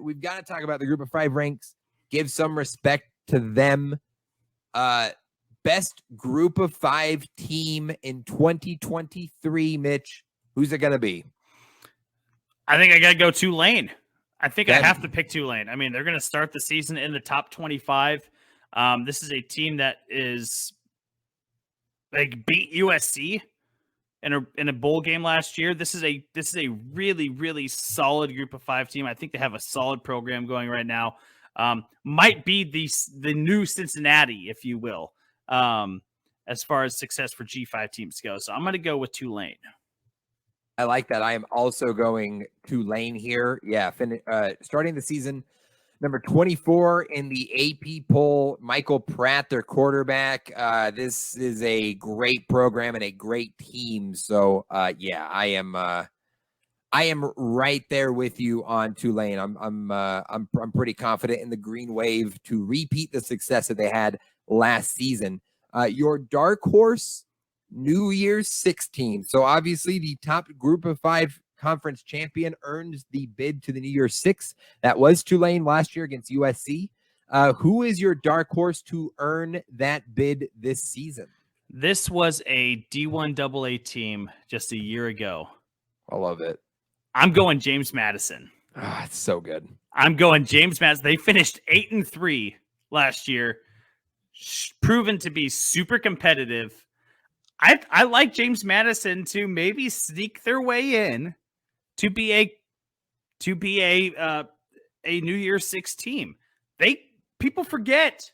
we've got to talk about the group of 5 ranks, give some respect to them. Best group of 5 team in 2023, Mitch. Who's it going to be? I think I got to go Tulane. I think I have to pick Tulane. I mean, they're going to start the season in the top 25. This is a team that is beat USC in a bowl game last year. This is a really, really solid group of 5 team. I think they have a solid program going right now. Might be the new Cincinnati, if you will, as far as success for G5 teams go. So I'm going to go with Tulane. I like that. I am also going Tulane here. Yeah, starting the season, number 24 in the AP poll, Michael Pratt, their quarterback. This is a great program and a great team. So, yeah, I am right there with you on Tulane. I'm pretty confident in the Green Wave to repeat the success that they had last season. Your dark horse, New Year's 6 team. So obviously the top group of 5 conference champion earns the bid to the New Year's 6. That was Tulane last year against USC. Who is your dark horse to earn that bid this season? This was a D1 AA team just a year ago. I love it. I'm going James Madison. It's so good. I'm going James Madison. They finished 8-3 last year, proven to be super competitive. I like James Madison to maybe sneak their way in to be a New Year's 6 team. People forget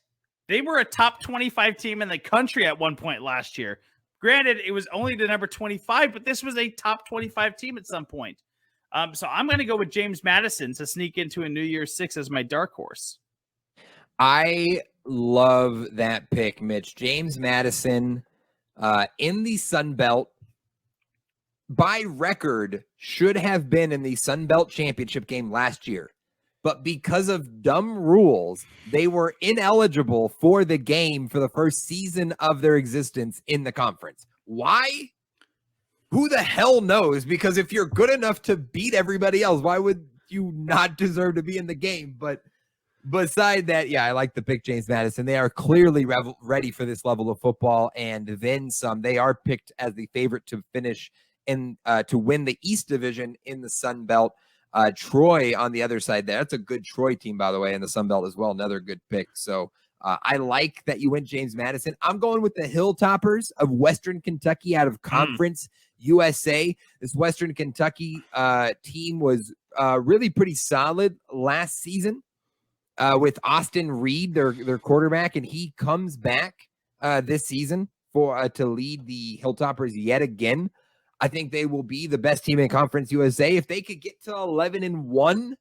they were a top 25 team in the country at one point last year. Granted, it was only the number 25, but this was a top 25 team at some point. So I'm going to go with James Madison to sneak into a New Year's 6 as my dark horse. I love that pick, Mitch. James Madison in the Sun Belt, by record, should have been in the Sun Belt championship game last year. But because of dumb rules, they were ineligible for the game for the first season of their existence in the conference. Why? Who the hell knows? Because if you're good enough to beat everybody else, why would you not deserve to be in the game? But beside that, yeah, I like the pick, James Madison. They are clearly ready for this level of football, and then some. They are picked as the favorite to finish to win the East Division in the Sun Belt. Troy on the other side there. That's a good Troy team, by the way, in the Sun Belt as well. Another good pick. So I like that you went James Madison. I'm going with the Hilltoppers of Western Kentucky out of Conference USA. This Western Kentucky team was really pretty solid last season with Austin Reed, their quarterback, and he comes back this season to lead the Hilltoppers yet again. I think they will be the best team in Conference USA. If they could get to 11-1,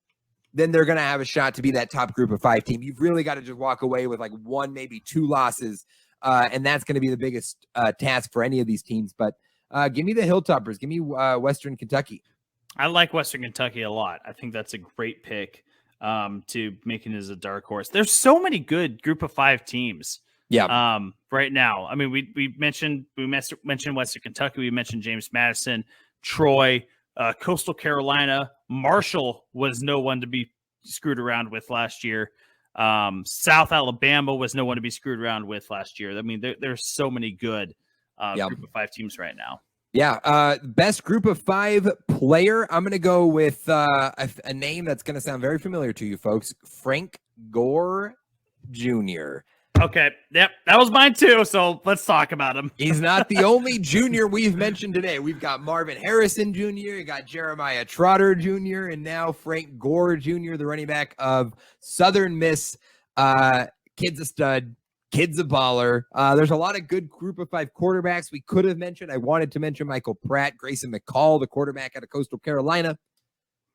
then they're going to have a shot to be that top group of 5 team. You've really got to just walk away with like 1, maybe 2 losses, and that's going to be the biggest task for any of these teams. But give me the Hilltoppers. Give me Western Kentucky. I like Western Kentucky a lot. I think that's a great pick to making it as a dark horse. There's so many good group of 5 teams. Yeah. Right now, I mean, we mentioned Western Kentucky. We mentioned James Madison, Troy, Coastal Carolina. Marshall was no one to be screwed around with last year. South Alabama was no one to be screwed around with last year. I mean, there's so many good group of 5 teams right now. Yeah. Best group of 5 player. I'm going to go with a name that's going to sound very familiar to you folks. Frank Gore Jr. Okay. Yep. That was mine too. So let's talk about him. He's not the only junior we've mentioned today. We've got Marvin Harrison Jr., you got Jeremiah Trotter Jr., and now Frank Gore Jr., the running back of Southern Miss. Kid's a stud. Kid's a baller. There's a lot of good group of 5 quarterbacks we could have mentioned. I wanted to mention Michael Pratt, Grayson McCall, the quarterback out of Coastal Carolina.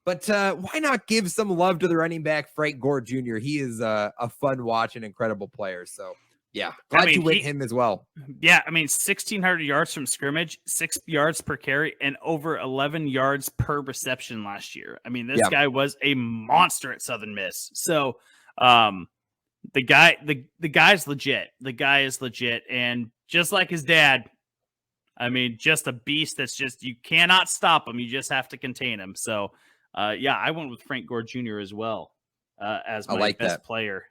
But why not give some love to the running back, Frank Gore Jr.? He is a fun watch and incredible player. So, yeah, glad you went him as well. Yeah, I mean, 1,600 yards from scrimmage, 6 yards per carry, and over 11 yards per reception last year. I mean, this guy was a monster at Southern Miss. So, the guy's legit. The guy is legit. And just like his dad, I mean, just a beast that's just, you cannot stop him. You just have to contain him. So, yeah, I went with Frank Gore Jr. as well. as my best player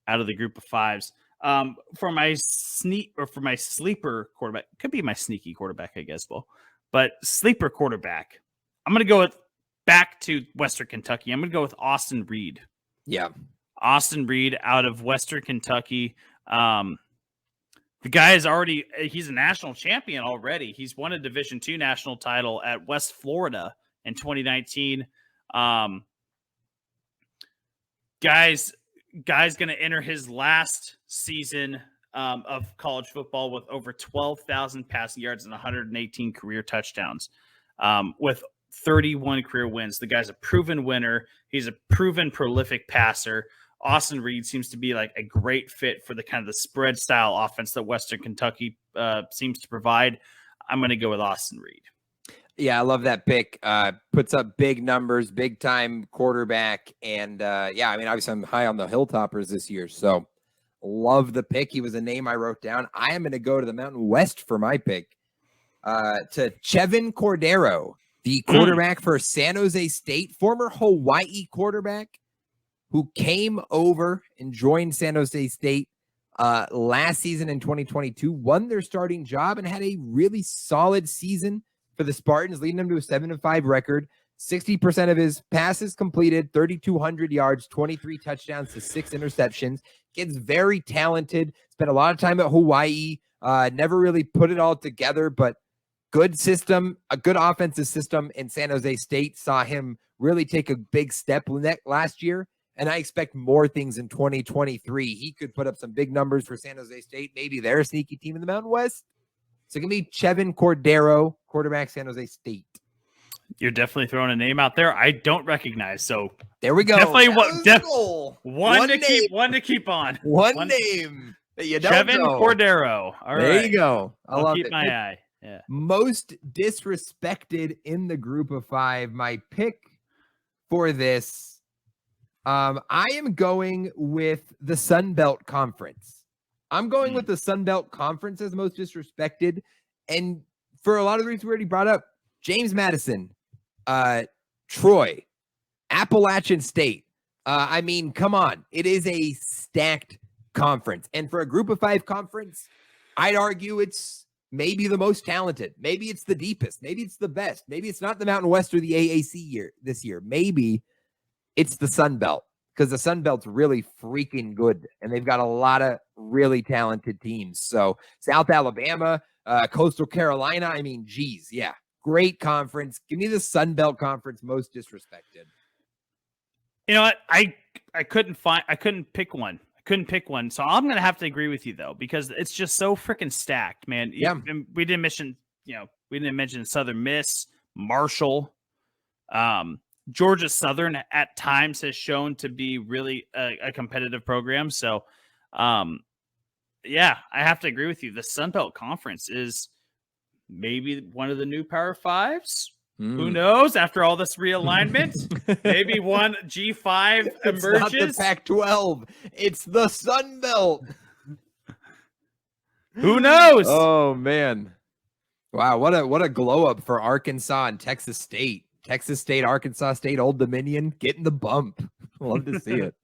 out of the group of fives. For my sleeper quarterback, could be my sneaky quarterback, I guess. But sleeper quarterback, I'm going to go back to Western Kentucky. I'm going to go with Austin Reed. Yeah. Austin Reed out of Western Kentucky. The guy he's a national champion already. He's won a Division II national title at West Florida in 2019. Guy's going to enter his last season of college football with over 12,000 passing yards and 118 career touchdowns, with 31 career wins. The guy's a proven winner. He's a proven prolific passer. Austin Reed seems to be like a great fit for the kind of the spread style offense that Western Kentucky seems to provide. I'm going to go with Austin Reed. Yeah, I love that pick. Puts up big numbers, big time quarterback. And yeah, I mean, obviously I'm high on the Hilltoppers this year. So love the pick. He was a name I wrote down. I am going to go to the Mountain West for my pick, to Chevin Cordero, the quarterback for San Jose State, former Hawaii quarterback who came over and joined San Jose State last season in 2022, won their starting job and had a really solid season for the Spartans, leading them to a 7-5 record. 60% of his passes completed, 3,200 yards, 23 touchdowns to 6 interceptions. Kid's very talented. Spent a lot of time at Hawaii. Never really put it all together, but good system, a good offensive system in San Jose State saw him really take a big step last year. And I expect more things in 2023. He could put up some big numbers for San Jose State. Maybe they're a sneaky team in the Mountain West. So it can be Chevin Cordero, quarterback, San Jose State. You're definitely throwing a name out there I don't recognize. So there we go. Definitely one to keep on. One name that you don't Chevin know. Cordero. All right. There you go. I'll keep my eye. Yeah. Most disrespected in the group of five. My pick for this. I am going with the Sun Belt Conference. I'm going with the Sun Belt Conference as most disrespected. And for a lot of the reasons we already brought up, James Madison, Troy, Appalachian State. I mean, come on. It is a stacked conference. And for a group of five conference, I'd argue it's maybe the most talented. Maybe it's the deepest. Maybe it's the best. Maybe it's not the Mountain West or the AAC this year. Maybe it's the Sun Belt, because the Sun Belt's really freaking good, and they've got a lot of really talented teams. So South Alabama, Coastal Carolina, I mean, geez, yeah, great conference. Give me the Sun Belt Conference most disrespected. You know what? I couldn't pick one. So I'm going to have to agree with you though, because it's just so freaking stacked, man. Yeah. We didn't mention Southern Miss, Marshall, Georgia Southern at times has shown to be really a competitive program. So, yeah, I have to agree with you. The Sun Belt Conference is maybe one of the new Power Fives. Who knows? After all this realignment, maybe one G5 emerges. It's not the Pac-12. It's the Sun Belt. Who knows? Oh man! Wow, what a glow up for Arkansas and Texas State. Texas State, Arkansas State, Old Dominion getting the bump. Love to see it.